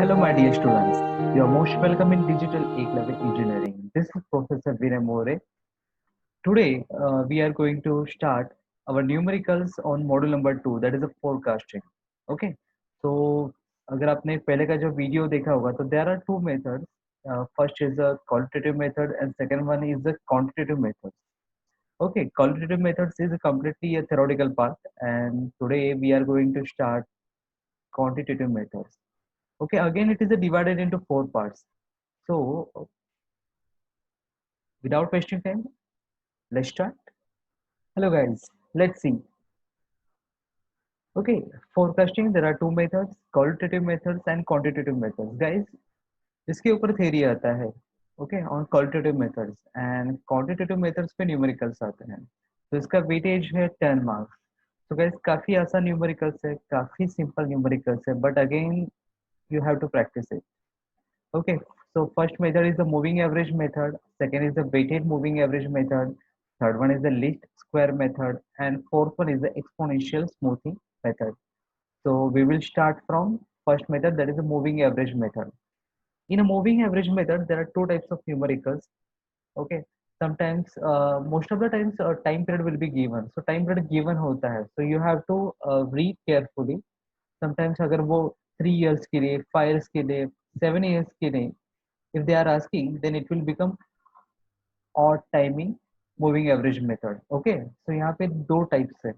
Hello, my dear students. You are most welcome in Digital Eklavya Engineering. This is Professor Vinay More. Today, we are going to start our numericals on module number 2, that is a forecasting. Okay. So, अगर आपने पहले का जो video देखा होगा तो there are two methods. First is a qualitative method and second one is the quantitative method. Okay, qualitative methods is completely a theoretical part, and today we are going to start quantitative methods. Okay, again it is divided into four parts. So without wasting time, let's start. Hello guys, let's see. Okay, forecasting there are two methods, qualitative methods and quantitative methods. Guys, इसके ऊपर theory आता है. Okay, on qualitative methods and quantitative methods पे numericals आते हैं. तो इसका weightage है 10 marks. So guys, काफी आसान numericals है, काफी simple numericals है, but again you have to practice it. Okay, so first method is the moving average method, second is the weighted moving average method, third one is the least square method, and fourth one is the exponential smoothing method. So we will start from first method, that is the moving average method. In a moving average method, there are two types of numericals. Okay, sometimes most of the times time period will be given. So time period given होता है. So you have to read carefully. Sometimes अगर वो 3 years के लिए, 5 years के लिए, 7 years के लिए, if they are asking, then it will become odd timing moving average method. Okay, so यहाँ पे दो types है.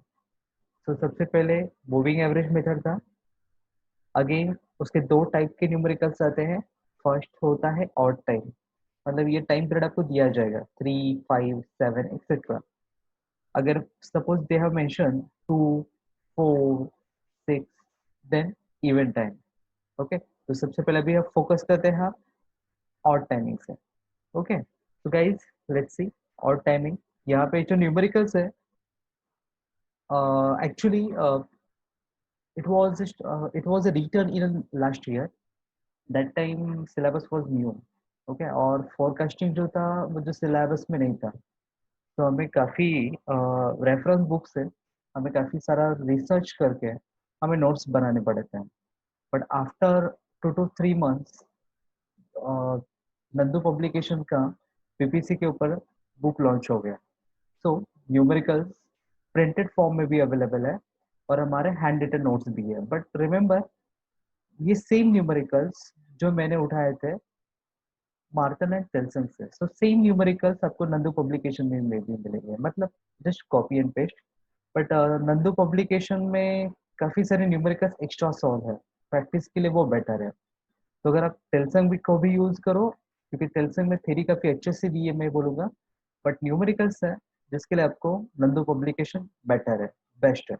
So सबसे पहले moving average method था. अगेन उसके दो टाइप के न्यूमेरिकल्स आते हैं. फर्स्ट होता है ऑड टाइम, मतलब ये टाइम पीरियड आपको दिया जाएगा 3, 5, 7 एक्सेट्रा. अगर suppose they have mention 2, 4, 6, then even time. Okay, तो सबसे पहले अभी आप फोकस करते हैं ऑड टाइमिंग से. Okay, so guys, let's see odd timing. यहाँ पे जो न्यूमेरिकल्स है, actually it was written in last year. That time syllabus was new. Okay, और forecasting जो था वो जो syllabus में नहीं था. तो हमें काफ़ी रेफरेंस बुक्स है, हमें काफ़ी सारा रिसर्च करके हमें नोट्स बनाने पड़ते हैं. But after 2 to 3 months Nandu publication का पीपीसी के ऊपर बुक लॉन्च हो गया. सो न्यूमेरिकल्स प्रिंटेड फॉर्म में भी अवेलेबल है और हमारे हैंड रिटन नोट्स भी है. बट रिमेंबर, ये सेम न्यूमेरिकल्स जो मैंने उठाए थे मार्टन एंड टेल्सन से, सो सेम न्यूमेरिकल्स आपको नंदू पब्लिकेशन में भी मिलेंगे, मतलब just copy and paste. But Nandu publication में काफ़ी सारे न्यूमेरिकल्स एक्स्ट्रा सॉल्व है, प्रैक्टिस के लिए वो बेटर है. तो अगर आप टेल्सन को भी यूज़ करो, क्योंकि टेल्सन में थ्योरी काफ़ी अच्छे से दी है मैं बोलूँगा, बट न्यूमेरिकल्स है जिसके लिए आपको नंदू पब्लिकेशन बेटर है, बेस्ट है.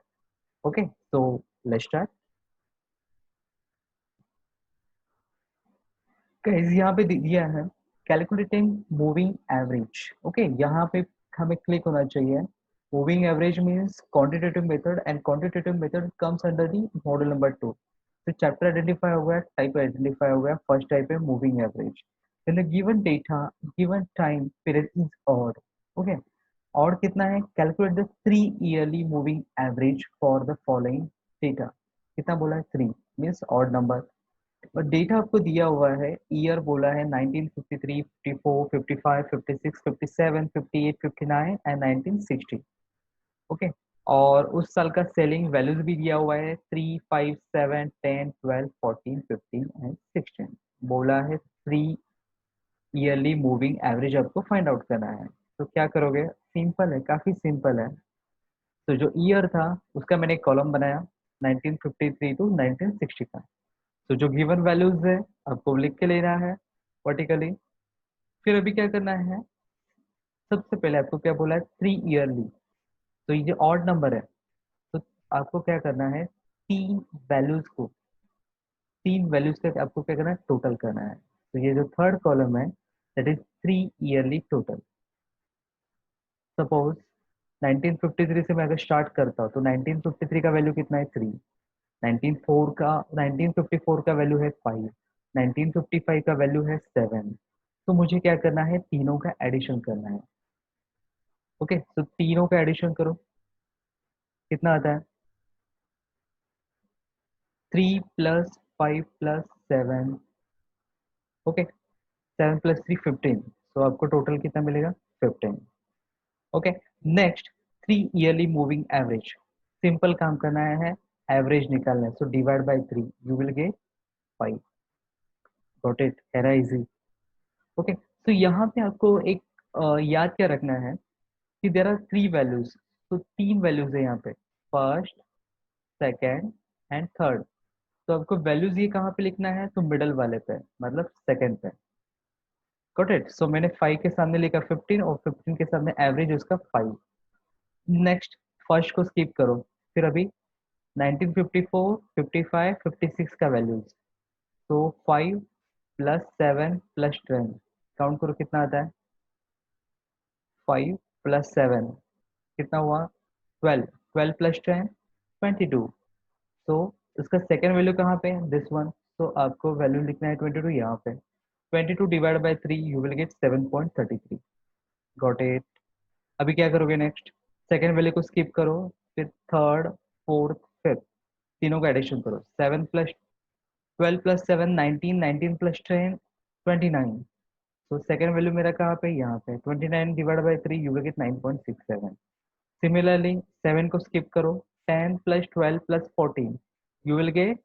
ओके, तो लेट्स स्टार्ट. गाइस, यहाँ पे दिया है कैलकुलेटिंग मूविंग एवरेज. ओके, यहाँ पे हमें क्लिक होना चाहिए. Moving average means quantitative method, and quantitative method comes under the model number 2. तो चैप्टर आइडेंटिफाई हो गया, टाइप आइडेंटिफाई हो गया. फर्स्ट टाइप है moving average. In the given data given time period is odd. Okay, odd कितना है? Calculate the 3 yearly moving average for the following data. कितना बोला है? 3 मीन्स ऑड नंबर. और डेटा आपको दिया हुआ है, ईयर बोला है 1953, 54, 55, 56, 57, 58, 59 एंड 1960. ओके, और उस साल का सेलिंग वैल्यूज भी दिया हुआ है 3, 5, 7, 10, 12, 14, 15 एंड 16. बोला है 3 yearly मूविंग एवरेज आपको फाइंड आउट करना है. तो क्या करोगे? सिंपल है, काफी सिंपल है. तो जो ईयर था उसका मैंने एक कॉलम बनाया 1953 टू 1960 का. तो जो गिवन वैल्यूज है आपको लिख के लेना है वर्टिकली. फिर अभी क्या करना है? सबसे पहले आपको क्या बोला है? 3 yearly. तो ये ऑड नंबर है, तो आपको क्या करना है? तीन वैल्यूज को, तीन वैल्यूज का आपको क्या करना है? टोटल करना है. तो ये जो थर्ड कॉलम है that is 3 yearly total. Suppose 1953 से मैं अगर स्टार्ट करता हूँ तो 1953 का वैल्यू कितना है? 3. 1954 का वैल्यू है 5. 1955 का वैल्यू है 7. तो मुझे क्या करना है? तीनों का एडिशन करना है. ओके, तो तीनों का एडिशन करो, कितना आता है? 3 + 5 + 7, ओके, 7 + 3 15, सो आपको टोटल कितना मिलेगा 15, okay. Next 3 yearly moving average, simple काम करना है, एवरेज निकालना है, so divide by 3 you will gate 5, got it, है इजी, ओके। तो यहाँ पे आपको एक याद क्या रखना है कि देर आर 3 वैल्यूज, तो 3 वैल्यूज है यहाँ पे, फर्स्ट, सेकेंड एंड थर्ड। तो आपको वैल्यूज ये कहाँ पे लिखना है, तो मिडल वाले पे, मतलब सेकेंड पे, गॉट इट। सो मैंने 5 के सामने लिखा 15 और 15 के सामने एवरेज उसका 5। नेक्स्ट फर्स्ट को स्किप करो, फिर अभी 1954, 55, 56 का वैल्यूज, तो 5 + 7 + 10, काउंट करो कितना आता है, 5 + 7 कितना हुआ 12, 12 + 10 22। तो इसका सेकेंड वैल्यू कहाँ पे है, दिस वन, तो आपको वैल्यू लिखना है 22 यहाँ पे, 22 divide by 3 you will gate 7.33, got it. अभी क्या करोगे नेक्स्ट, सेकेंड वैल्यू को स्किप करो, फिर थर्ड, फोर्थ, फिफ्थ, तीनों का एडिशन करो, 12 + 7 19, 19 + 10 29। तो सेकेंड वैल्यू मेरा कहाँ पे, यहाँ पे, 29 divide by 3 you will gate 9.67। Similarly 7 को स्किप करो, 10 + 12 + 14 you will gate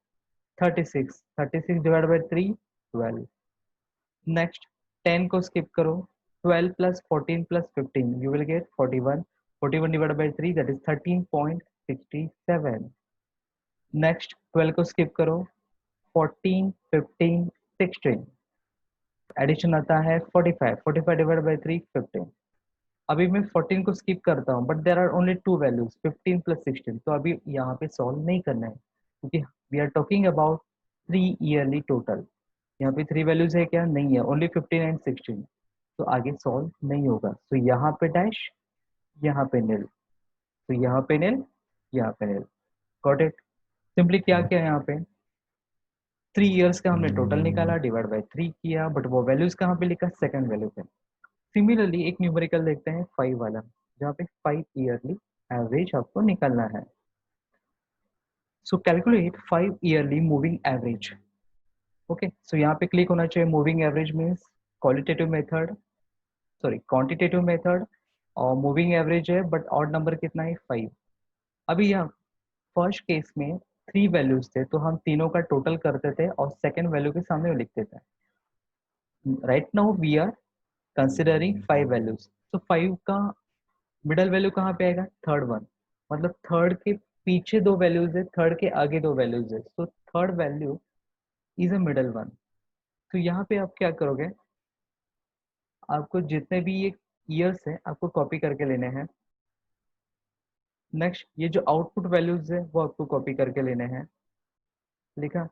36, 36 divide by 3 12। Next 10 को स्किप करो, 12 + 14 + 15 you will gate 41, 41 divide by 3 that is 13.67। Next 12 को स्किप करो, 14 15 16 एडिशन आता है 45, 45 डिवाइड बाई 3 15। अभी मैं 14 को स्किप करता हूँ, but there are only 2 values 15 + 16, तो अभी यहाँ पे सॉल्व नहीं करना है, क्योंकि we are talking about 3 yearly total. यहाँ पे 3 वैल्यूज है क्या, नहीं है, ओनली 15 एंड 16, तो आगे सॉल्व नहीं होगा। तो यहाँ पे डैश, यहाँ पे नील, तो यहाँ पे नील, यहाँ पे नील, गॉट इट। सिंपली क्या किया यहाँ पे, 3 ईयर्स का हमने टोटल निकाला, डिवाइड बाई 3 किया, बट वो वैल्यूज कहाँ पे लिखा, सेकंड वैल्यू पे। सिमिलरली एक न्यूमेरिकल देखते हैं 5 वाला, जहाँ पे 5 ईयरली एवरेज आपको निकालना है। So calculate 5 yearly moving average, okay. So यहाँ पे क्लिक होना चाहिए, moving average means qualitative method, sorry quantitative method, और मूविंग एवरेज है, बट ऑड नंबर कितना है 5। अभी यहाँ फर्स्ट केस में 3 वैल्यूज थे, तो हम तीनों का टोटल करते थे और सेकेंड वैल्यू के सामने वो लिखते थे। Right now we are considering 5 values, तो 5 का मिडल वैल्यू कहाँ पे आएगा, थर्ड वन, मतलब थर्ड के पीछे 2 वैल्यूज है, थर्ड के आगे 2 वैल्यूज है, तो third value is a middle one. तो यहाँ पे आप क्या करोगे, आपको जितने भी ये ईयर्स है आपको कॉपी करके लेने हैं। नेक्स्ट ये जो आउटपुट वैल्यूज है वो आपको कॉपी करके लेने हैं, लिखा।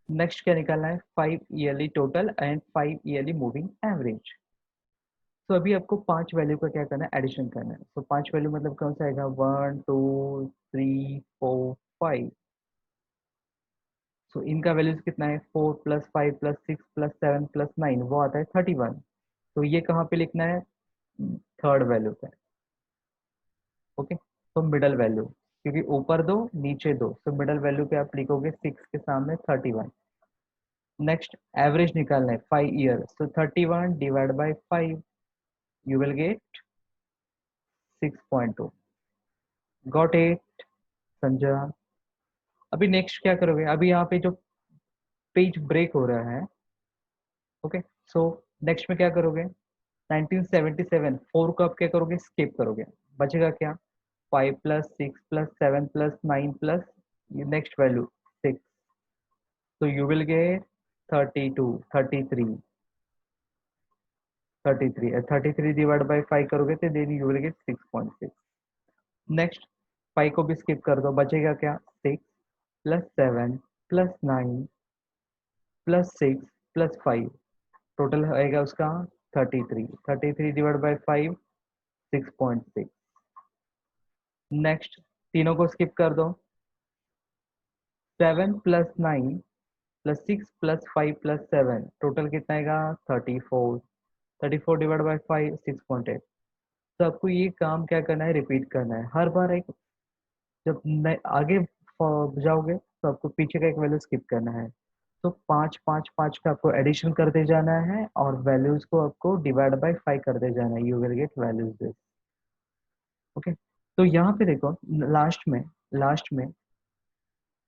नेक्स्ट क्या निकालना है, 5 yearly total and 5 yearly moving average. तो अभी आपको 5 वैल्यू का क्या करना है, एडिशन करना है। तो 5 वैल्यू मतलब कौन सा आएगा, 1 2 3 4 5। सो इनका वैल्यूज कितना है, 4 + 5 + 6 + 7 + 9, वो आता है 31। तो ये कहाँ पे लिखना है, थर्ड वैल्यू पे, ओके। तो मिडल वैल्यू, क्योंकि ऊपर दो नीचे दो, तो मिडल वैल्यू पे आप लिखोगे 6 के सामने 31। नेक्स्ट एवरेज निकालना है 5 ईयर, तो 31 divide by 5 you will gate 6.2, got it Sanjay. अभी नेक्स्ट क्या करोगे, अभी यहाँ पे जो पेज ब्रेक हो रहा है, ओके। सो नेक्स्ट में क्या करोगे, 1977 4 को आप क्या करोगे, स्किप करोगे, बचेगा क्या, 5 + 6 + 7 + 9 प्लस नेक्स्ट वैल्यू 6, तो you will get 32 33 33 33 divide by 5 करोगे तो then you will get 6.6। Next 5 को भी स्किप कर दो, बचेगा क्या, 6 + 7 + 9 + 6 + 5, टोटल आएगा उसका 33, 33 डिवाइड बाई 5 6.6। नेक्स्ट तीनों को स्किप कर दो, 7 + 9 + 6 + 5 + 7, टोटल कितना आएगा 34, 34 डिवाइड बाई 5 6.8। तो आपको ये काम क्या करना है, रिपीट करना है हर बार। एक जब आगे जाओगे तो आपको पीछे का एक वैल्यू स्किप करना है। तो 5 5 5 का आपको एडिशन करते जाना है और वैल्यूज को आपको डिवाइड बाय 5 करते जाना है, you will gate values this. Okay, तो यहाँ पे देखो लास्ट में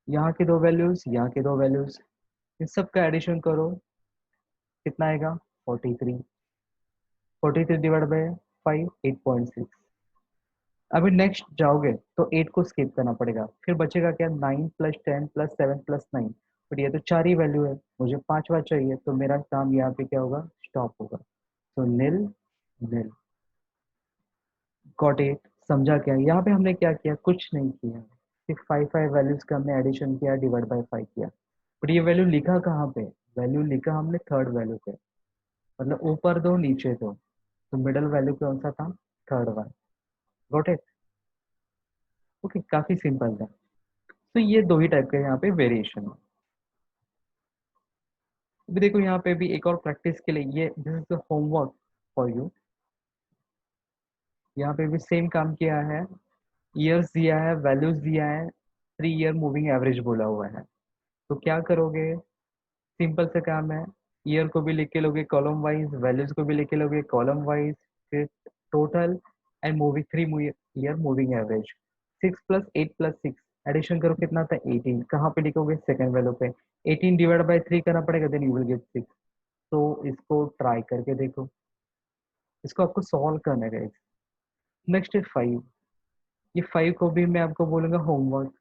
यहाँ के दो वैल्यूज, यहाँ के दो वैल्यूज, इस सब का एडिशन करो, कितना आएगा 43। 43 डिवाइड बाय 5 8.6। अभी नेक्स्ट जाओगे तो 8 को स्किप करना पड़ेगा, फिर बचेगा क्या 9 प्लस 10 प्लस 7 प्लस 9। बट ये तो 4 ही वैल्यू है, मुझे पांचवा चाहिए, तो मेरा काम यहाँ पे क्या होगा, स्टॉप होगा। तो नील नील। Got it? समझा क्या यहाँ पे हमने क्या किया, कुछ नहीं किया, सिर्फ 5 5 वैल्यूज का हमने एडिशन किया, डिवाइड बाय 5 किया। बट ये वैल्यू लिखा कहाँ पे, वैल्यू लिखा हमने थर्ड वैल्यू पे, मतलब ऊपर दो नीचे दो, तो मिडल वैल्यू कौन सा था, third one. Got it? Okay, काफी सिंपल था। तो ये दो ही टाइप का यहाँ पे वेरिएशन है। अभी देखो यहाँ पे भी एक और प्रैक्टिस के लिए, ये this is the homework for you. यहाँ पे भी सेम काम किया है, ईयर्स दिया है, वैल्यूज दिया है, 3 ईयर मूविंग एवरेज बोला हुआ है। तो क्या करोगे, सिंपल से काम है, ईयर को भी लिख के लोगे कॉलम वाइज, वैल्यूज को भी लिख के लोगे कॉलम वाइज, फिर total and moving 3 year moving average. 6 + 8 + 6 addition करो, कितना था 18, कहाँ पे लिखोगे सेकंड वैल्यू पे, 18 डिवाइड बाय 3 करना पड़ेगा, देन यू विल गेट 6। तो इसको ट्राई करके देखो, इसको आपको सॉल्व करना है गाइस। नेक्स्ट है 5। ये 5 को भी मैं आपको बोलूंगा होमवर्क,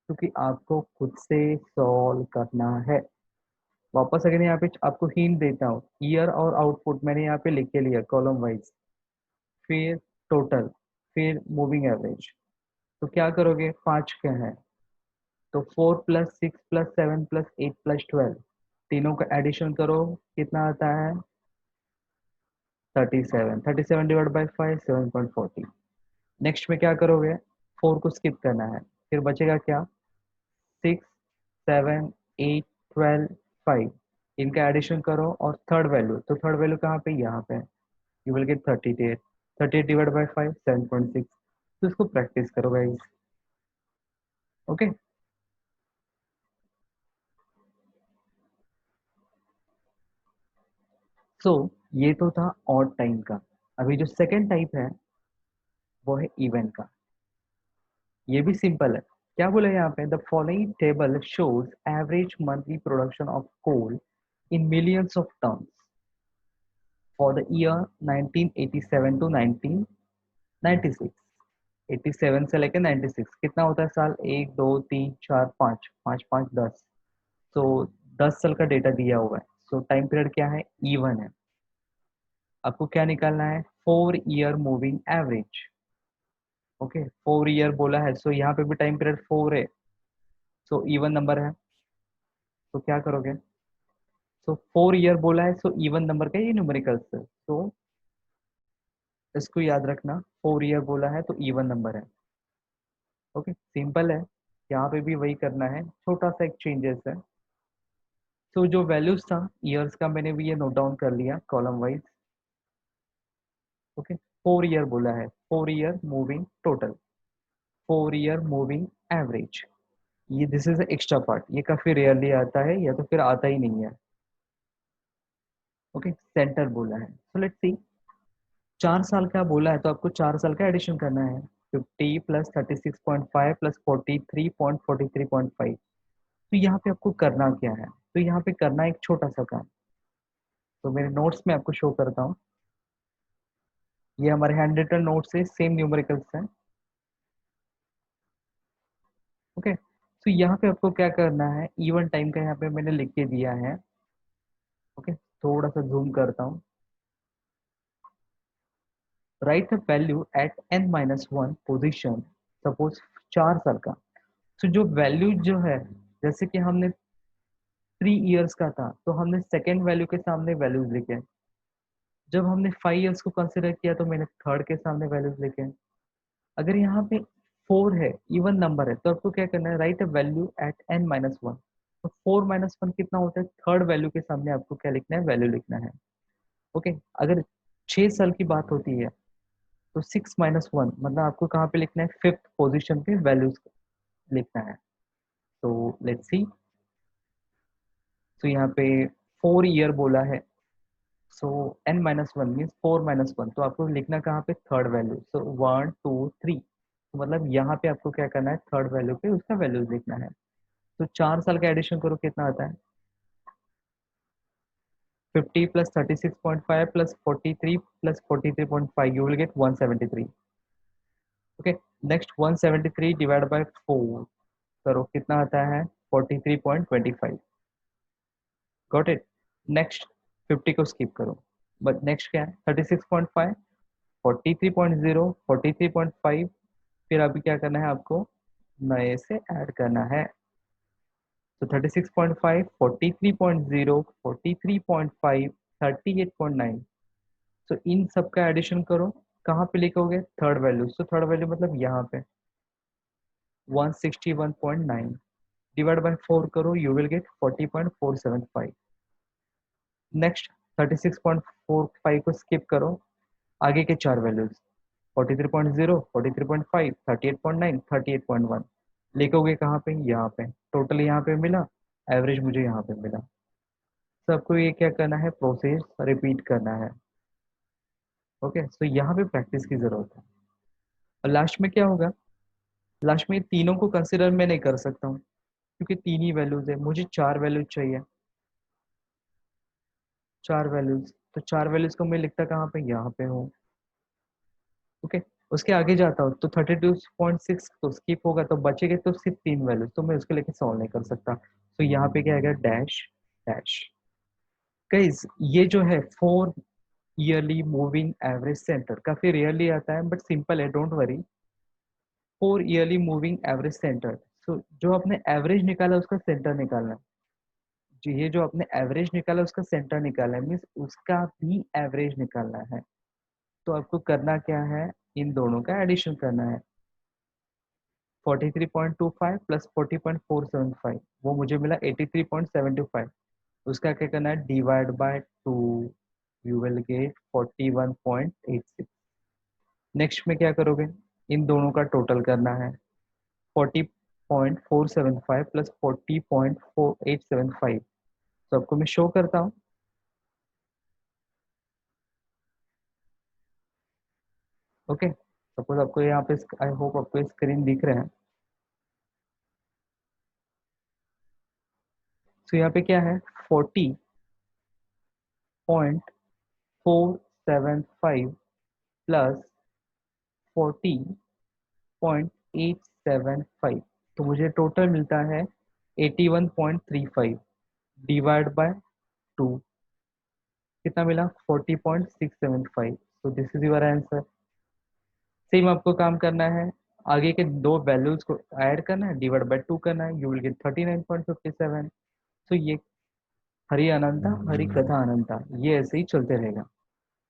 क्योंकि आपको खुद से सॉल्व करना है। वापस अगर यहाँ पे आपको हिंट देता हूँ, ईयर और आउटपुट मैंने यहाँ पे लिख के लिया कॉलम वाइज, फिर टोटल, फिर मूविंग एवरेज। तो क्या करोगे, 5 क्या है, तो 4 + 6 + 7 + 8 + 12, तीनों का एडिशन करो, कितना आता है 37। 37 डिवाइड बाई 5 7.40। नेक्स्ट में क्या करोगे, 4 को स्किप करना है, फिर बचेगा क्या 6 7 8 12 5, इनका एडिशन करो और थर्ड वैल्यू, तो थर्ड वैल्यू कहाँ पे, यहाँ पे, you will gate 38। 38 divide by 5 7.6। तो इसको प्रैक्टिस करो गाइस। ओके, सो ये तो था ऑड टाइम का। अभी जो सेकेंड टाइप है वो है इवेंट का। ये भी सिंपल है, क्या बोले यहाँ पे, the following table shows average monthly production of coal in millions of tons for the year 1987 to 1996। 87 से लेकर 96 कितना होता है साल, 1 2 3 4 5, 5 5 10। तो 10 साल का डेटा दिया हुआ है, सो टाइम पीरियड क्या है, इवन है। आपको क्या निकालना है, 4 year moving average. Okay, 4 year बोला है, सो यहाँ पे भी टाइम पीरियड 4 है, सो इवन नंबर है। तो क्या करोगे, सो 4 ईयर बोला है, सो इवन नंबर का ये न्यूमेरिकल्स है, तो इसको याद रखना, 4 ईयर बोला है तो इवन नंबर है। ओके, सिंपल है, यहाँ पे भी वही करना है, छोटा सा एक चेंजेस है। तो जो वैल्यूज था ईयर्स का मैंने भी ये नोट डाउन कर लिया कॉलम वाइज। ओके, 4 ईयर बोला है, 4 year moving total, 4 year moving average. ये दिस इज एक्स्ट्रा पार्ट, ये काफी रेयरली आता है या तो फिर आता ही नहीं है। ओके, सेंटर बोला है, सो लेट्स सी, 4 साल का बोला है तो आपको 4 साल का एडिशन करना है, 50 + 36.5 + 43.43.5। तो यहाँ पे आपको करना क्या है, तो यहाँ पे करना एक छोटा सा काम, तो मेरे नोट्स में आपको शो करता हूँ। ये हमारे हैंड रिटन नोट्स है, सेम न्यूमेरिकल्स हैं। ओके, तो यहाँ पे आपको क्या करना है, इवन टाइम का यहाँ पे मैंने लिख के दिया है। ओके, थोड़ा सा जूम करता हूँ, write the value at n-1 position, suppose 4 साल का। तो जो वैल्यू जो है, जैसे कि हमने 3 ईयर्स का था तो हमने सेकेंड वैल्यू के सामने वैल्यूज लिखे, जब हमने 5 ईयर्स को कंसिडर किया तो मैंने थर्ड के सामने वैल्यूज लिखे। अगर यहाँ पे 4 है, इवन नंबर है, तो आपको क्या करना है, right a value at n-1। तो 4 - 1 कितना होता है, थर्ड वैल्यू के सामने आपको क्या लिखना है, वैल्यू लिखना है। ओके, अगर 6 साल की बात होती है तो 6 - 1 मतलब आपको कहाँ पे लिखना है, फिफ्थ पोजिशन पे वैल्यूज लिखना है। तो लेट्स सी, तो यहाँ पे 4 ईयर बोला है, सो n माइनस वन मीन्स 4 - 1, तो आपको लिखना कहाँ पे थर्ड वैल्यू, सो 1 2 3, तो मतलब यहाँ पे आपको क्या करना है, थर्ड वैल्यू पे उसका वैल्यूज लिखना है। तो 4 साल का एडिशन करो, कितना आता है, 50 + 36.5 + 43 + 43.5, you will get 173। Okay, next 173 divide by 4 करो, कितना आता है, 43.25। Got it. नेक्स्ट 50 को स्किप करो, बट नेक्स्ट क्या है, 36.5, 43.0, 43.5, फिर अभी क्या करना है आपको, नए से ऐड करना है। तो 36.5, 43.0, 43.5, 38.9, तो इन सब का एडिशन करो, कहाँ पे लिखोगे, थर्ड वैल्यू, तो थर्ड वैल्यू मतलब यहाँ पे 161.9 डिवाइड बाय 4 करो, यू विल गेट 40.475। नेक्स्ट 36.45 को स्किप करो, आगे के चार वैल्यूज 43.0, 43.5, 38.9, 38.1 लिखोगे कहाँ पे, यहाँ पे, टोटल यहाँ पे मिला, एवरेज मुझे यहाँ पे मिला। सबको ये क्या करना है, प्रोसेस रिपीट करना है। ओके, तो यहाँ पे प्रैक्टिस की जरूरत है। और लास्ट में क्या होगा, लास्ट में तीनों को कंसिडर मैं नहीं कर सकता हूँ, क्योंकि तीन ही वैल्यूज है, मुझे चार वैल्यूज चाहिए, चार वैल्यूज, तो चार वैल्यूज को मैं लिखता कहाँ पे, यहाँ पे हूँ। ओके, उसके आगे जाता हूँ तो 32.6 तो स्किप होगा, तो बचेगा तो सिर्फ तीन वैल्यूज, तो मैं उसके लेके सॉल्व नहीं कर सकता, तो यहाँ पे क्या आएगा, डैश डैश। गाइस ये जो है 4 ईयरली मूविंग एवरेज सेंटर, काफी रेयरली आता है बट सिंपल है, don't worry. 4 yearly moving average centre, so जो आपने एवरेज निकाला उसका सेंटर निकालना है, जो ये जो आपने एवरेज निकाला उसका सेंटर निकालना है, मीन्स उसका भी एवरेज निकालना है। तो आपको करना क्या है, इन दोनों का एडिशन करना है, 43.25 + 40.475, वो मुझे मिला 83.725, उसका क्या करना है, divide by 2, you will gate 41.86। Next में क्या करोगे, इन दोनों का टोटल करना है, 40.475 + 40.4875, तो आपको मैं शो करता हूँ। ओके, सपोज आपको यहाँ पे, आई होप आपको स्क्रीन दिख रहे हैं। तो यहाँ पे क्या है, 40.475 प्लस 40.875, तो मुझे टोटल मिलता है 81.35 डिवाइड बाय 2, कितना मिला, 40.675, तो this is your answer. Same आपको काम करना है, आगे के दो वैल्यूज को ऐड करना है, डिवाइड बाय 2 करना है, यू विल गेट 39.57। तो ये हरि अनंता हरि कथा अनंता, ये ऐसे ही चलते रहेगा।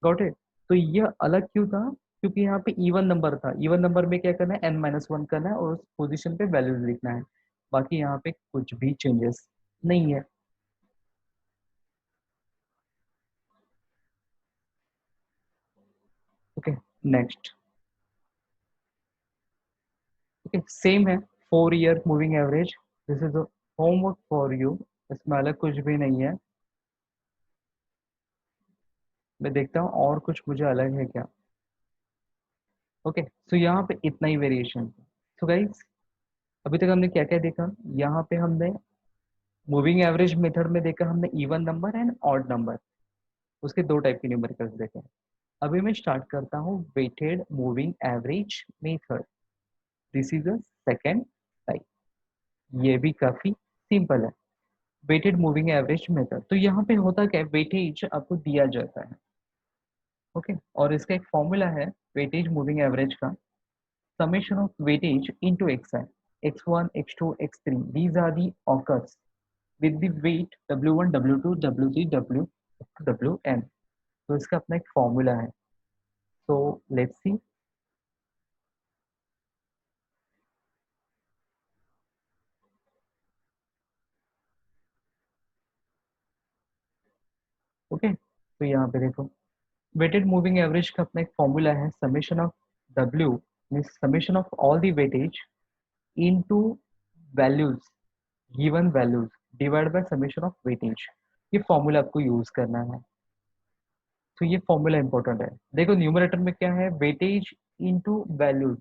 Got it. तो ये अलग क्यों था, क्योंकि यहाँ पे इवन नंबर था, इवन नंबर में क्या करना है, n - 1 करना है और उस पोजीशन पे वैल्यूज लिखना है, बाकी यहाँ पे कुछ भी चेंजेस नहीं है। Okay, next. ओके, सेम है, 4 year moving average, this is homework for you, इसमें अलग कुछ भी नहीं है। मैं देखता हूँ और कुछ मुझे अलग है क्या। ओके, सो यहाँ पे इतना ही वेरिएशन। सो गाइस, अभी तक हमने क्या क्या देखा, यहाँ पे हमने मूविंग एवरेज मेथड में देखा हमने even number and odd number, उसके दो टाइप के न्यूमेरिकल्स देखे। अभी मैं स्टार्ट करता हूँ weighted moving average method, this is a second type, ये भी काफी सिंपल है। वेटेड मूविंग एवरेज मेथड, तो यहाँ पे होता क्या है, वेटेज आपको दिया जाता है। ओके, और इसका एक फॉर्मूला है वेटेज मूविंग एवरेज का, summation of weightage into xi, x1, x2, x3, these are the occurs with the weight w1, w2, w3, wn, तो इसका अपना एक फॉर्मूला है, तो लेट्स सी। ओके, तो यहाँ पे देखो, वेटेड मूविंग एवरेज का अपना एक फॉर्मूला है, summation of w means summation of all the weightage into values, given values divide by summation of weightage. ये फॉर्मूला आपको यूज करना है। तो ये फॉर्मूला इंपॉर्टेंट है। देखो न्यूमरेटर में क्या है, वेटेज इनटू वैल्यूज,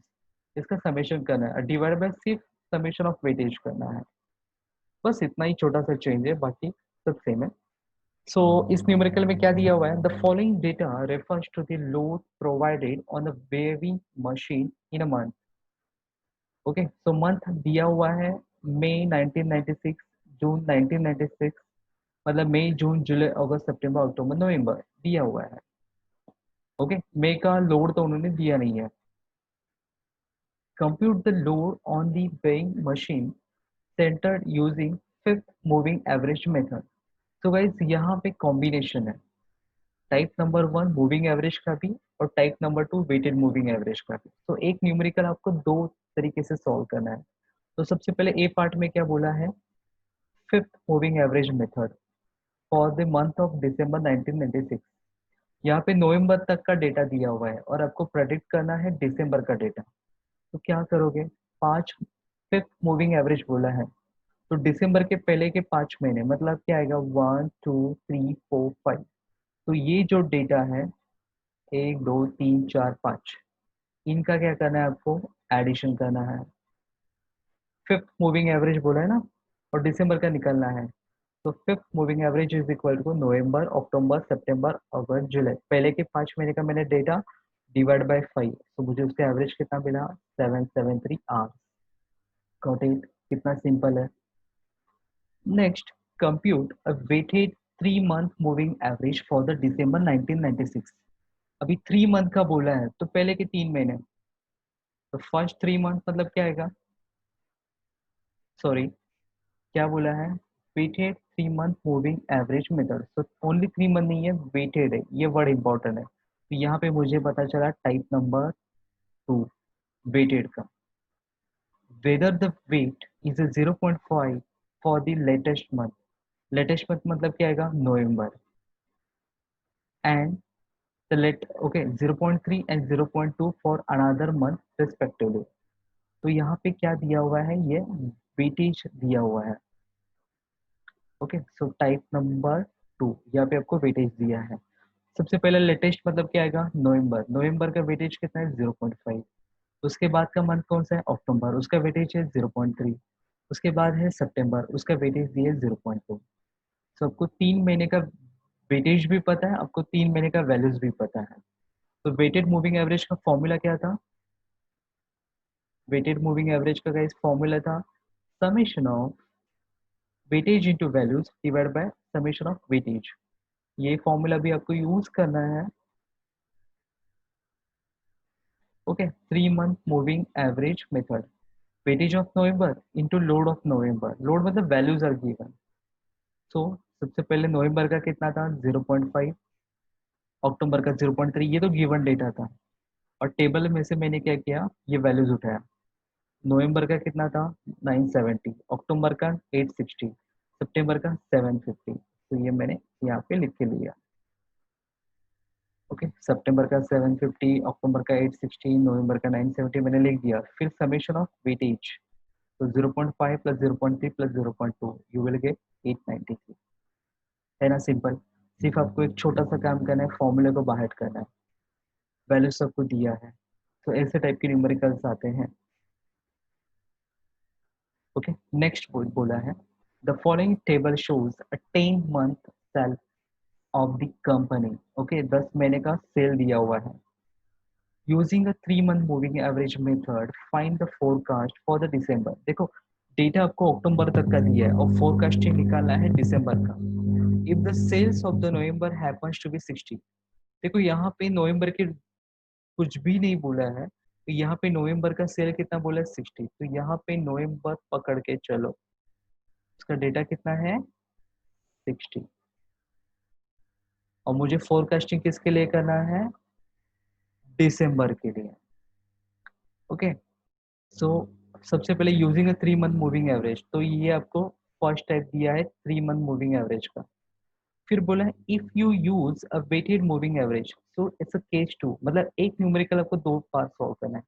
इसका समेशन करना है, डिवाइड बाय सिर्फ समेशन ऑफ वेटेज करना है। बस इतना ही छोटा सा चेंज है, बाकी सब सेम है। सो इस न्यूमेरिकल में क्या दिया हुआ है, the following data refers to the load provided on the weaving machine in a month. Okay, so month दिया हुआ है मई 1996, जून 1996, मतलब मई जून जुलाई अगस्त सितंबर अक्टूबर नवंबर दिया हुआ है। ओके, मई का लोड तो उन्होंने दिया नहीं है। Compute the load on the weighing machine centred using fifth moving average method. तो गाइस यहाँ पे कॉम्बिनेशन है, टाइप नंबर 1 मूविंग एवरेज का भी और type number 2 weighted moving average का भी। तो एक न्यूमेरिकल आपको दो तरीके से सॉल्व करना है। तो सबसे पहले ए पार्ट में क्या बोला है, fifth moving average method for the month of December 1996। यहाँ पे नवंबर तक का डेटा दिया हुआ है और आपको प्रेडिक्ट करना है दिसंबर का डेटा। तो क्या करोगे, पांच, फिफ्थ मूविंग एवरेज बोला है, तो दिसंबर के पहले के 5 महीने मतलब क्या आएगा, 1 2 3 4 5। तो ये जो डेटा है 1 2 3 4 5, इनका क्या करना है, आपको एडिशन करना है। फिफ्थ मूविंग एवरेज बोला है ना, और दिसंबर का निकलना है। तो fifth moving average is equal to November October September August July, पहले के 5 महीने का मैंने डेटा डिवाइड बाय 5, तो मुझे उसका एवरेज कितना मिला, 773 आवर्स। गॉट इट, कितना सिंपल है। Next, compute a weighted 3 month moving average for the December 1996। अभी 3 मंथ का बोला है, तो पहले के 3 महीने, तो फर्स्ट 3 मंथ मतलब क्या आएगा, सॉरी क्या बोला है, weighted 3 month moving average method. तो ओनली 3 मंथ नहीं है, वेटेड है, ये वर्ड इंपॉर्टेंट है। तो यहाँ पे मुझे पता चला टाइप नंबर 2 वेटेड का, whether the weight is 0.5 for the latest month. Latest month मतलब क्या आएगा, नवंबर, and the late okay 0.3 and 0.2 for another month respectively. तो यहाँ पे क्या दिया हुआ है, ये वेटेज दिया हुआ है। ओके, सो टाइप नंबर 2, यहाँ पे आपको वेटेज दिया है। सबसे पहले लेटेस्ट मतलब क्या आएगा, नवंबर, नवंबर का वेटेज कितना है, 0.5। उसके बाद का मंथ कौन सा है, अक्टूबर, उसका वेटेज है 0.3। उसके बाद है सितंबर, उसका वेटेज दिया है 0.2। सो आपको 3 महीने का वेटेज भी पता है, आपको 3 महीने का वैल्यूज भी पता है। तो वेटेड मूविंग एवरेज का फॉर्मूला क्या था, वेटेड मूविंग एवरेज का गाइस फॉर्मूला था summation of weightage into values divide by summation of weightage. ये फॉर्मूला भी आपको यूज करना है। Okay, 3 month moving average method, weightage of November into load of November, load मतलब वैल्यूज आर गिवन। सो सबसे पहले नवंबर का कितना था, 0.5, अक्टूबर का 0.3, ये तो गिवन डेटा था, और टेबल में से मैंने क्या किया, ये वैल्यूज उठाया। नवंबर का कितना था, 970, अक्टूबर का 860, सितंबर का 750। तो ये मैंने यहाँ पे लिख के लिया। ओके, सितंबर का 750, अक्टूबर का 860, नवंबर का 970 मैंने लिख दिया। फिर समेशन ऑफ वेटेज, तो 0.5 plus 0.3 plus 0.2 you will gate 893। है ना सिंपल। सिर्फ आपको एक छोटा सा काम करना है, फॉर्मूले को बाहर करना है, वैल्यू सबको दिया है। तो ऐसे टाइप के न्यूमेरिकल्स आते हैं। ओके, नेक्स्ट बोला है the following table shows a 10 month sale of the company. Okay, 10 महीने का सेल दिया हुआ है। Using a 3 month moving average method find the forecast for the December. देखो डेटा आपको अक्टूबर तक का दिया है और फोरकास्टिंग निकालना है दिसंबर का। If the sales of the November happens to be 60, देखो यहाँ पे नवंबर के कुछ भी नहीं बोला है, तो यहाँ पे नवंबर का सेल कितना बोला है, 60। तो यहाँ पे नवंबर पकड़ के चलो, उसका डेटा कितना है, 60। और मुझे फोरकास्टिंग किसके लिए करना है, दिसंबर के लिए। ओके, सो सबसे पहले using a 3 month moving average, तो ये आपको फर्स्ट टाइप दिया है 3 मंथ मूविंग एवरेज का। फिर बोला है if you use a weighted moving average, so it's a case 2, मतलब एक न्यूमेरिकल आपको दो पार्ट सॉल्व करना है,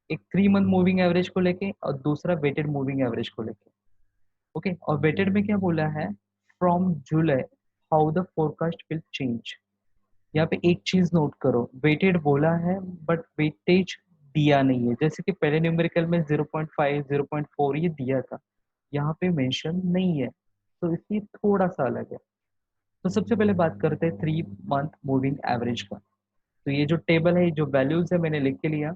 एक 3 मंथ मूविंग एवरेज को लेके और दूसरा वेटेड मूविंग एवरेज को लेके। ओके, और वेटेड में क्या बोला है, from July how the forecast will change. यहाँ पे एक चीज नोट करो, वेटेड बोला है बट वेटेज दिया नहीं है। जैसे कि पहले न्यूमेरिकल में 0.5 0.4 ये दिया था, यहाँ पे मेंशन नहीं है, तो इसलिए थोड़ा सा अलग है। तो सबसे पहले बात करते हैं 3 मंथ मूविंग एवरेज का। तो ये जो टेबल है, जो वैल्यूज है मैंने लिख के लिया,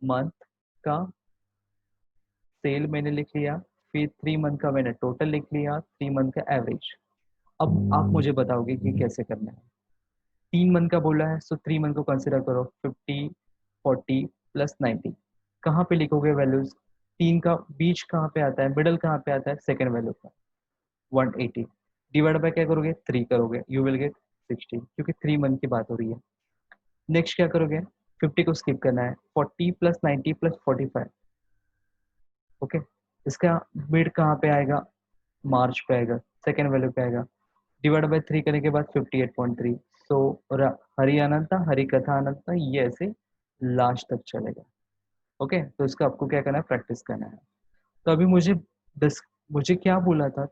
मंथ का सेल मैंने लिख लिया, फिर 3 मंथ का मैंने टोटल लिख लिया, 3 मंथ का एवरेज। अब आप मुझे बताओगे कि कैसे करना है। 3 मंथ का बोला है, सो 3 मंथ को कंसिडर करो 50 40 प्लस 90। कहाँ पे लिखोगे वैल्यूज, तीन का बीच कहाँ पे आता है, मिडल कहाँ पे आता है, सेकेंड वैल्यू का 180 डिवाइड बाय क्या करोगे, 3 करोगे, यू विल गेट 60, क्योंकि 3 मंथ की बात हो रही है। नेक्स्ट क्या करोगे, 50 को स्किप करना है, 40 प्लस 90 प्लस 45। ओके, इसका मिड कहाँ पे आएगा, मार्च पे आएगा, सेकेंड वैल्यू पे आएगा, डिवाइड बाय 3 करने के बाद 58.3। सो हरि अनंता हरि कथा अनंता, ये ऐसे लास्ट तक चलेगा। ओके, तो इसका आपको क्या करना है, प्रैक्टिस करना है। तो अभी मुझे क्या बोला था,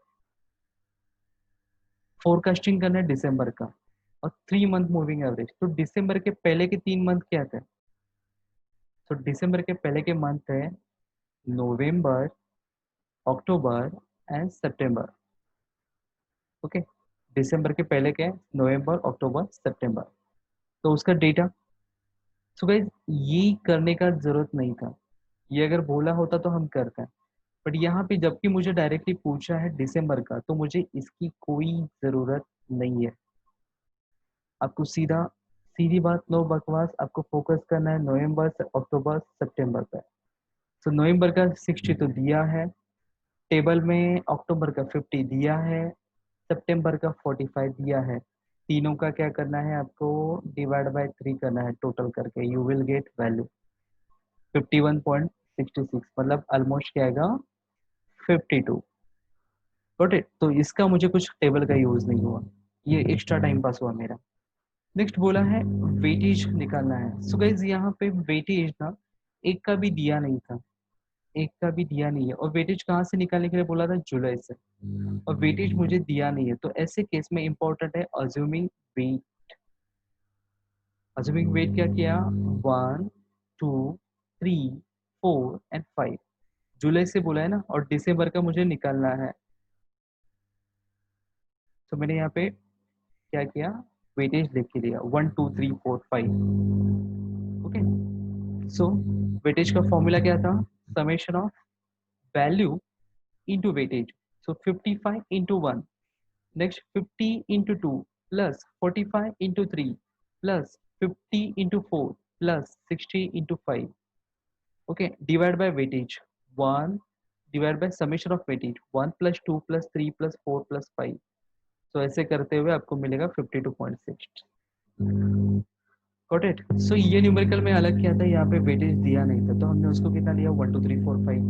फोरकास्टिंग करना है दिसंबर का, और 3 मंथ मूविंग एवरेज। तो दिसंबर के पहले के 3 मंथ क्या थे, तो दिसंबर के पहले के मंथ है नवंबर, अक्टूबर एंड सितंबर। ओके, दिसंबर के पहले के नवंबर, अक्टूबर, सितंबर, तो उसका डेटा। सो गाइस, ये करने का जरूरत नहीं था, ये अगर बोला होता तो हम करते हैं। बट यहाँ पे जबकि मुझे डायरेक्टली पूछा है दिसंबर का, तो मुझे इसकी कोई जरूरत नहीं है। आपको सीधी बात, नो बकवास, आपको फोकस करना है नवंबर से अक्टूबर सितंबर पे। तो नवंबर का 60 तो दिया है टेबल में, अक्टूबर का 50 दिया है, सितंबर का 45 दिया है। तीनों का क्या करना है आपको, डिवाइड बाय 3 करना है टोटल करके, यू विल गेट वैल्यू 51.66, मतलब ऑलमोस्ट क्या आएगा, 52। Got it. तो इसका मुझे कुछ टेबल का यूज नहीं हुआ, ये एक्स्ट्रा टाइम पास हुआ मेरा। नेक्स्ट बोला है वेटेज निकालना है। सो गाइज यहाँ पे वेटेज ना एक का भी दिया नहीं था, एक का भी दिया नहीं है, और वेटेज कहाँ से निकालने के लिए बोला था, जुलाई से, और वेटेज मुझे दिया नहीं है। तो ऐसे केस में इंपॉर्टेंट है अज्यूमिंग वेट। अज्यूमिंग वेट क्या किया, 1 2 3 4 एंड 5, जुलाई से बोला है ना, और दिसंबर का मुझे निकालना है। तो मैंने यहाँ पे क्या किया, वेटेज लिख के दिया 1 2 3 4 5। ओके, सो वेटेज का फॉर्मूला क्या था, summation of value into weightage. So 55 into 1, next 50 into 2 plus 45 into 3 plus 50 into 4 plus 60 into 5। Okay, divide by weightage 1, divide by summation of weightage 1 plus 2 plus 3 plus 4 plus 5। तो ऐसे करते हुए आपको मिलेगा 52.6। Got it. सो ये numerical में अलग क्या था, यहाँ पे वेटेज दिया नहीं था, तो हमने उसको कितना लिया, 1 2 3 4 5,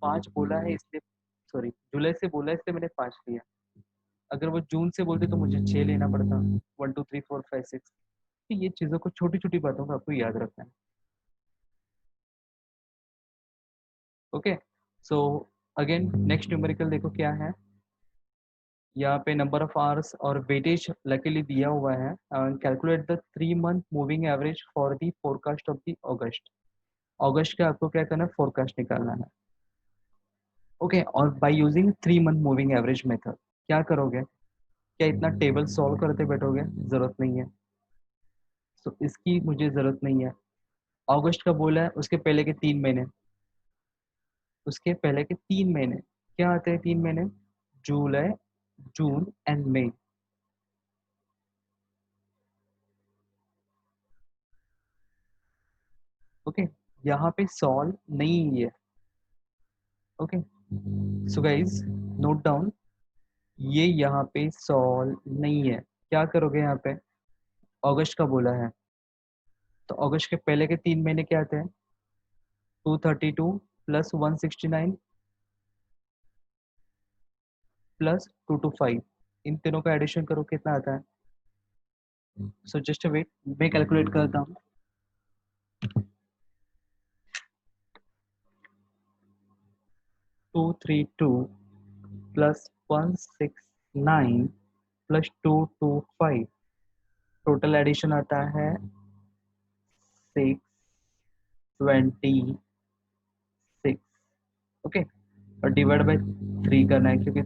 5 बोला है इसलिए, सॉरी जुलाई से बोला है इसलिए मैंने 5 लिया। अगर वो जून से बोलते तो मुझे 6 लेना पड़ता, 1 2 3 4 5 6। तो ये चीज़ों को, छोटी छोटी बातों को आपको याद रखना है। Okay, so again next numerical देखो क्या है, यहाँ पे नंबर ऑफ आवर्स और वेटेज लकीली दिया हुआ है। Calculate the 3 month moving average for the forecast of the August. अगस्त का आपको क्या करना है, फोरकास्ट निकालना है। ओके, और by using 3 month moving average method क्या करोगे, क्या इतना टेबल सॉल्व करते बैठोगे, जरूरत नहीं है। तो इसकी मुझे जरूरत नहीं है। अगस्त का बोला है, उसके पहले के 3 महीने, उसके पहले के 3 महीने क्या आते हैं, 3 महीने, जुलाई, जून एंड मई। ओके, यहाँ पे सॉल्व नहीं है। Okay, so guys note down, ये यहाँ पे सॉल्व नहीं है। क्या करोगे यहाँ पे, अगस्त का बोला है, तो अगस्त के पहले के 3 महीने क्या आते हैं, 232 प्लस 169 प्लस 225, इन तीनों का एडिशन करो कितना आता है। सो जस्ट वेट, मैं कैलकुलेट करता हूँ। 232 प्लस 169 प्लस 225, टोटल एडिशन आता है 626। ओके, और डिवाइड बाय 3 करना है क्योंकि,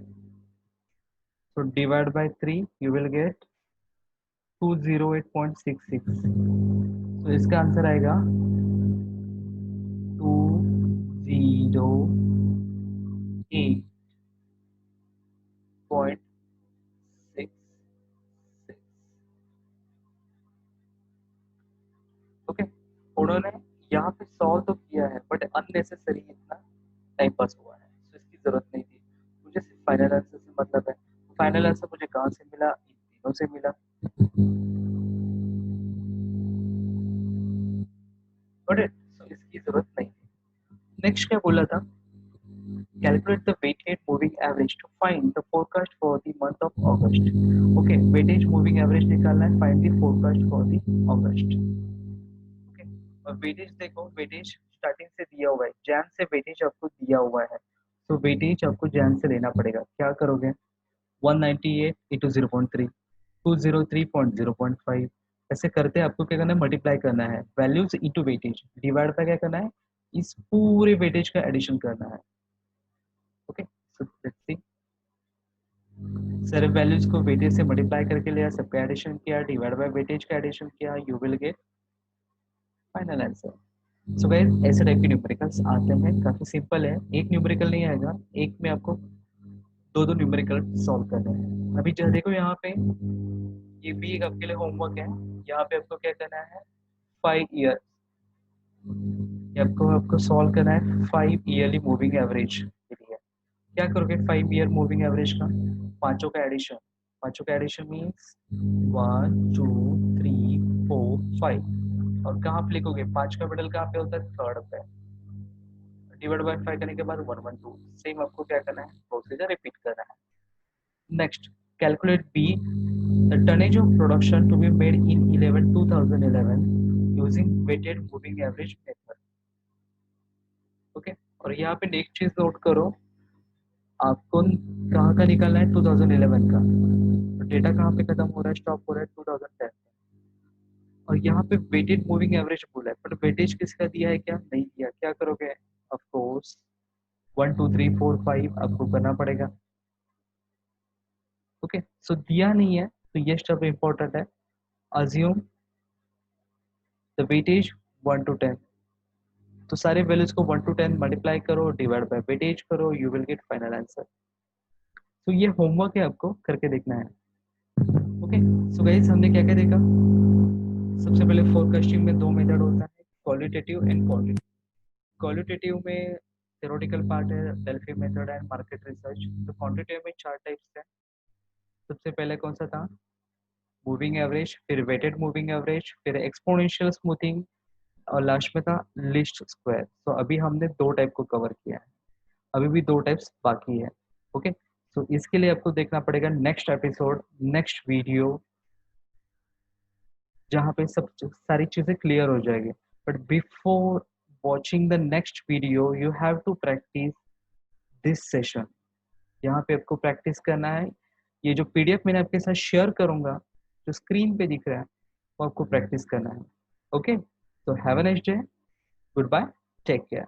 तो divide by 3 you will gate 208.66। तो इसका आंसर आएगा 208.66। ओके, उन्होंने यहाँ पे सॉल्व तो किया है बट अननेसेसरी इतना टाइम पास हुआ है, तो इसकी जरूरत नहीं थी। मुझे सिर्फ फाइनल आंसर से मतलब है। फाइनल आंसर मुझे कहाँ से मिला? इन तीनों से मिला। Got it? सो इसकी जरूरत नहीं थी। नेक्स्ट क्या बोला था? Calculate the weighted moving average to find the forecast for the month of August. Okay, weighted moving average निकालना है, find the forecast for the August. Okay, और weightage देखो, weightage स्टार्टिंग से दिया हुआ है, जैन से weightage आपको दिया हुआ है, तो weightage आपको जैन से लेना पड़ेगा। क्या करोगे? 198 into 0.3, 203.0.5, ऐसे करते आपको क्या करना है? मल्टीप्लाई करना है वैल्यूज इंटू वेटेज, डिवाइड पे क्या करना है? इस पूरे वेटेज का एडिशन करना है। ओके, सो लेट्स सी, सारे वैल्यूज को वेटेज से मल्टीप्लाई करके लिया, सबका एडिशन किया, डिवाइड बाय वेटेज का एडिशन किया, you will gate final answer. So guys, ऐसे टाइप के न्यूमेरिकल्स आते हैं, काफी सिंपल है। एक न्यूमेरिकल नहीं आएगा, एक में आपको दो दो न्यूमेरिकल सॉल्व करने हैं। अभी जो देखो यहाँ पे, ये भी एक आपके लिए होमवर्क है। यहाँ पे आपको क्या करना है? 5 ईयर, आपको आपको सॉल्व करना है 5 ईयरली मूविंग एवरेज के लिए। क्या करोगे 5 ईयर मूविंग एवरेज का? पांचों का एडिशन, पांचों का एडिशन मीन्स 1 2 3 4 5, और कहाँ पे लिखोगे? पांच का मिडल कहाँ पे होता है? थर्ड पे। डिवाइड बाय 5 करने के बाद 112, सेम आपको क्या करना है? प्रोसीजर रिपीट करना है। Next, calculate be the tonnage of production to be made in 2011 using weighted moving average method. Okay, और यहाँ पे नेक्स्ट चीज नोट करो, आपको कहाँ का निकालना है? 2011 का। तो डेटा कहाँ पे खत्म हो रहा है? स्टॉप हो रहा है 2010। और यहाँ पे वेटेड मूविंग एवरेज बोला है, बट वेटेज किसका दिया है? क्या नहीं दिया? क्या करोगे? ऑफ कोर्स 1 2 3 4 5 आपको करना पड़ेगा। ओके, सो दिया नहीं है तो ये स्टेप इंपॉर्टेंट है। अज्यूम द वेटेज 1 to 10, तो सारे वैल्यूज को 1 to 10 मल्टीप्लाई करो, डिवाइड बाय वेटेज करो, you will gate final answer. तो ये होमवर्क है, आपको करके देखना है। ओके, सो गाइस, हमने क्या क्या देखा? सबसे पहले फोरकास्टिंग में दो मेथड होता है, क्वालिटेटिव एंड क्वांटिटेटिव। क्वालिटेटिव में थ्योरेटिकल पार्ट है, Delphi method and market research. तो क्वांटिटेटिव में चार टाइप्स है। सबसे पहले कौन सा था? मूविंग एवरेज, फिर वेटेड मूविंग एवरेज, फिर एक्सपोनेंशियल स्मूथिंग, और लास्ट में था लीस्ट स्क्वायर। तो अभी हमने दो टाइप को कवर किया है, अभी भी दो टाइप्स बाकी है। ओके, तो इसके लिए आपको देखना पड़ेगा नेक्स्ट एपिसोड, नेक्स्ट वीडियो, जहाँ पे सब सारी चीजें क्लियर हो जाएगी। But before watching the next video you have to practice this session. यहाँ पे आपको प्रैक्टिस करना है। ये जो पीडीएफ मैंने आपके साथ शेयर करूंगा, जो स्क्रीन पे दिख रहा है, वो आपको प्रैक्टिस करना है। ओके, तो have a nice day, goodbye, take care.